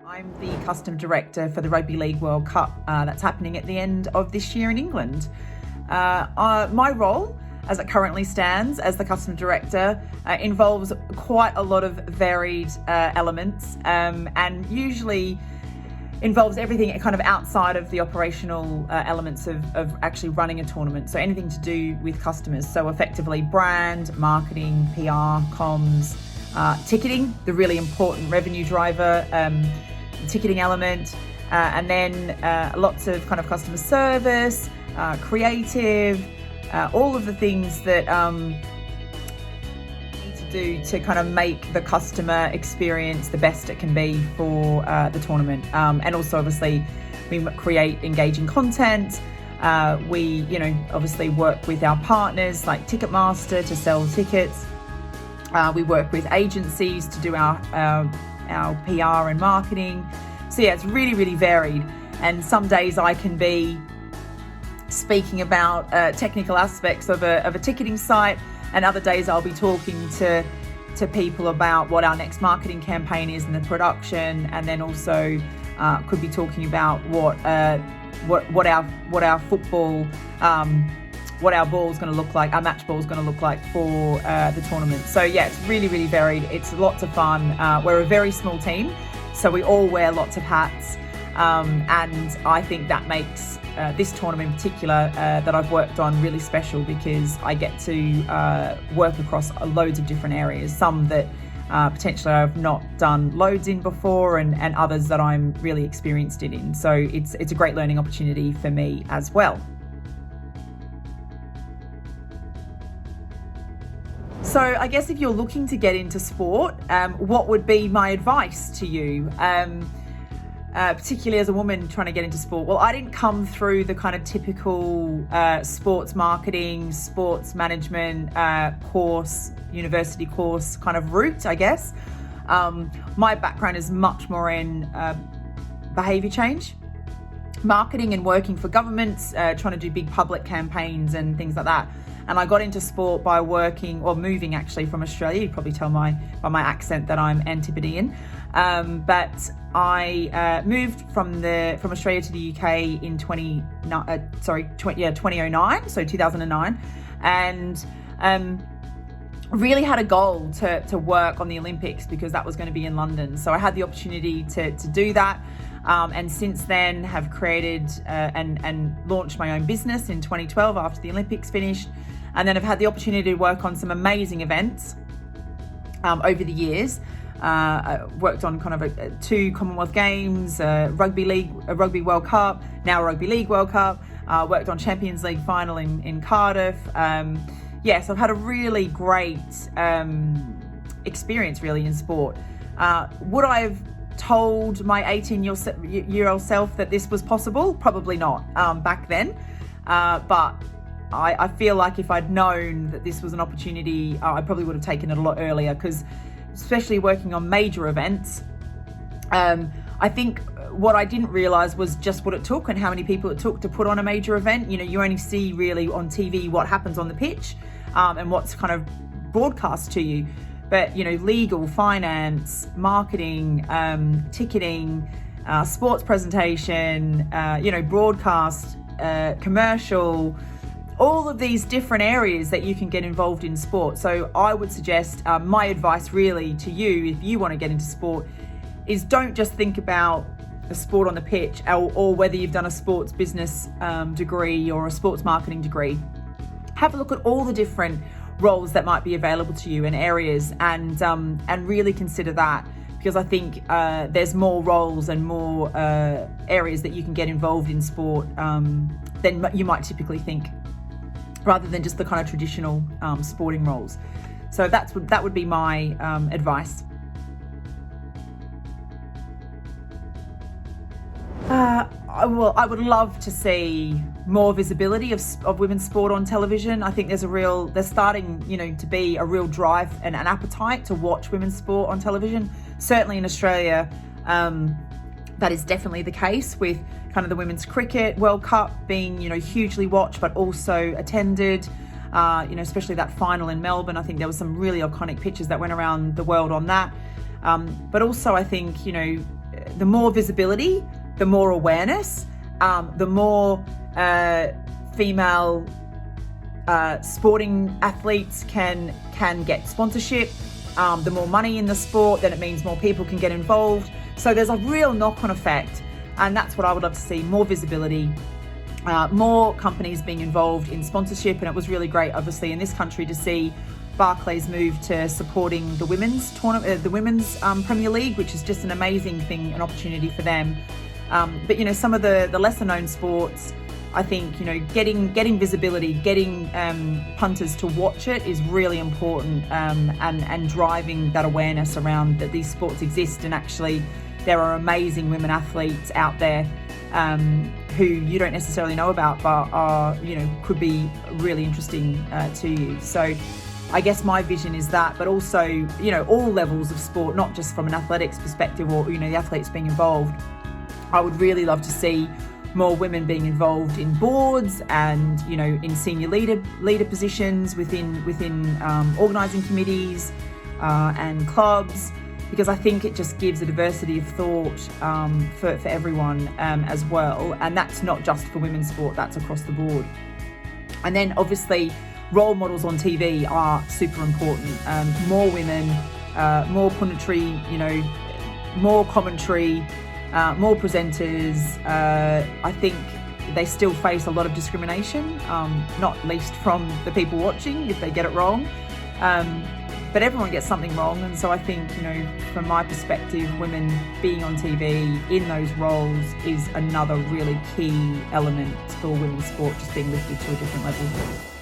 I'm the custom director for the Rugby League World Cup that's happening at the end of this year in England. My role, as it currently stands as the custom director, involves quite a lot of varied elements and usually involves everything kind of outside of the operational elements of actually running a tournament. So anything to do with customers. So effectively brand, marketing, PR, comms, ticketing, the really important revenue driver, ticketing element, and then lots of kind of customer service, creative, all of the things that need to do to kind of make the customer experience the best it can be for the tournament. And also obviously we create engaging content. We, obviously work with our partners like Ticketmaster to sell tickets. We work with agencies to do our PR and marketing. So yeah, it's really, really varied. And some days I can be speaking about technical aspects of a ticketing site, and other days I'll be talking to people about what our next marketing campaign is in the production, and then also could be talking about what our football, what our ball is going to look like, our match ball is going to look like for the tournament. So yeah, it's really, really varied. It's lots of fun. We're a very small team, so we all wear lots of hats. And I think that makes this tournament in particular that I've worked on really special, because I get to work across loads of different areas, some that potentially I've not done loads in before, and others that I'm really experienced in. So it's a great learning opportunity for me as well. So I guess if you're looking to get into sport, what would be my advice to you? Particularly as a woman trying to get into sport. Well, I didn't come through the kind of typical sports marketing, sports management course, university course kind of route, I guess. My background is much more in behaviour change, marketing and working for governments, trying to do big public campaigns and things like that. And I got into sport by moving actually from Australia. You probably tell by my accent that I'm Antipodean. But I moved from Australia to the UK in 2009, so 2009, and really had a goal to work on the Olympics, because that was going to be in London. So I had the opportunity to do that. And since then have created and launched my own business in 2012 after the Olympics finished. And then I've had the opportunity to work on some amazing events over the years. I worked on kind of 2 Commonwealth Games, Rugby World Cup, now Rugby League World Cup. Worked on Champions League final in Cardiff. So I've had a really great experience really in sport. Would I have told my 18-year-old self that this was possible? Probably not back then. But I feel like if I'd known that this was an opportunity, I probably would have taken it a lot earlier, because especially working on major events, I think what I didn't realise was just what it took and how many people it took to put on a major event. You only see really on TV what happens on the pitch and what's kind of broadcast to you. But, legal, finance, marketing, ticketing, sports presentation, broadcast, commercial, all of these different areas that you can get involved in sport. So I would suggest my advice really to you, if you want to get into sport, is don't just think about the sport on the pitch or whether you've done a sports business degree or a sports marketing degree. Have a look at all the different roles that might be available to you in areas, and really consider that, because I think there's more roles and more areas that you can get involved in sport than you might typically think, rather than just the kind of traditional sporting roles. So that would be my advice. I would love to see more visibility of women's sport on television. I think there's starting, to be a real drive and an appetite to watch women's sport on television. Certainly in Australia, that is definitely the case, with kind of the Women's Cricket World Cup being, hugely watched, but also attended, especially that final in Melbourne. I think there was some really iconic pictures that went around the world on that. But also I think, the more visibility, the more awareness, the more female sporting athletes can get sponsorship, the more money in the sport, then it means more people can get involved. So there's a real knock-on effect, and that's what I would love to see: more visibility, more companies being involved in sponsorship. And it was really great, obviously, in this country to see Barclays move to supporting the women's tournament, the women's Premier League, which is just an amazing thing, an opportunity for them. But you know, some of the lesser known sports, I think, you know, getting visibility, getting punters to watch it is really important, and driving that awareness around that these sports exist, and actually there are amazing women athletes out there who you don't necessarily know about, but are, you know, could be really interesting to you. So I guess my vision is that, but also, you know, all levels of sport, not just from an athletics perspective or, you know, the athletes being involved. I would really love to see more women being involved in boards and, you know, in senior leader positions within organising committees and clubs, because I think it just gives a diversity of thought for everyone as well. And that's not just for women's sport, that's across the board. And then obviously role models on TV are super important. More women, more punditry, you know, more commentary, more presenters. I think they still face a lot of discrimination, not least from the people watching if they get it wrong. But everyone gets something wrong, and so I think, you know, from my perspective, women being on TV in those roles is another really key element for women's sport just being lifted to a different level.